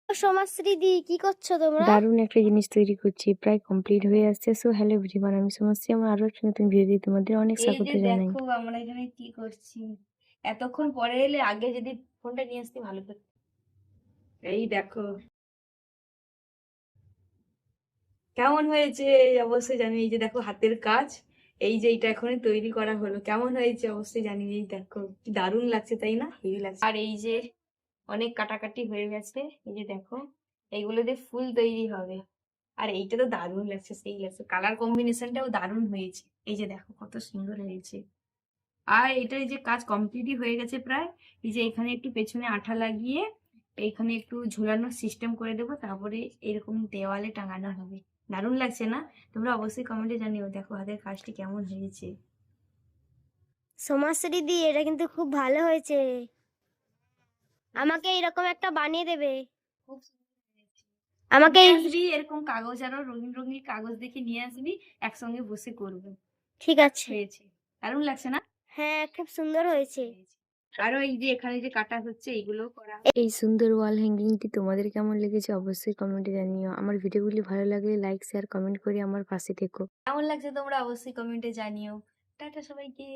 সমাশ্রী দি, কি করছো তোমরা? দারুণ একটা জিনিস তৈরি করছি, প্রায় কমপ্লিট হয়ে আসছে। সো হ্যালো এভরিওয়ান, আমি সমাশ্রী। আমার আরো একটা নতুন ভিডিও তোমাদের অনেক এই স্বাগত যে জানাই। দেখো আমরা এখানে কি করছি। এতক্ষণ পরে এলে, আগে যদি ফোনটা নিয়ে আসতে ভালো হতো। এই দেখো কেমন হয়েছে অবশ্যই জানি। এই যে দেখো হাতের কাজ, এই যে এটা এখনই তৈরি করা হলো, কেমন হয়েছে অবশ্যই জানি। এই দেখো কি দারুণ লাগছে, তাই না? হেভি লাগছে। আর এই যে অনেক কাটাকাটি হয়ে গেছে, এই যে দেখো এইগুলো দিয়ে ফুল তৈরি হবে। আর এইটা তো দারুণ লাগছে, সেই লাগছে, কালার কম্বিনেশনটাও দারুণ হয়েছে। এই যে দেখো কত সুন্দর হয়েছে। আর এটা এই যে কাজ কমপ্লিটই হয়ে গেছে প্রায়। এই যে এখানে একটু পেছনে আঠা লাগিয়ে এইখানে একটু ঝুলানোর সিস্টেম করে দেবো, তারপরে এরকম দেওয়ালে টাঙানো হবে। দারুণ লাগছে না? তোমরা অবশ্যই কমেন্টে জানিও দেখো হাতের কাজটি কেমন হয়েছে। সমাশ্রী দি, এটা কিন্তু খুব ভালো হয়েছে। আমাকে এরকম একটা বানিয়ে দেবে। খুব সুন্দর হয়েছে। আমাকে নিয়ে আসবি এরকম কাগজ, আরো রঙিন রঙিন কাগজ দেখে নিয়ে আসবি, একসঙ্গে বসে করবো। ঠিক আছে। হয়েছে, দারুণ লাগছে না? হ্যাঁ, খুব সুন্দর হয়েছে। আরো এই যে এখানে যে কাটা হচ্ছে এইগুলো করা। এই সুন্দর ওয়াল হ্যাঙ্গিংটি তোমাদের কেমন লেগেছে অবশ্যই কমেন্টে জানিও। আমার ভিডিওগুলি ভালো লাগলে লাইক শেয়ার কমেন্ট করে আমার পাশে থেকো। কেমন লাগছে তোমরা অবশ্যই কমেন্টে জানিও। টাটা সবাইকে।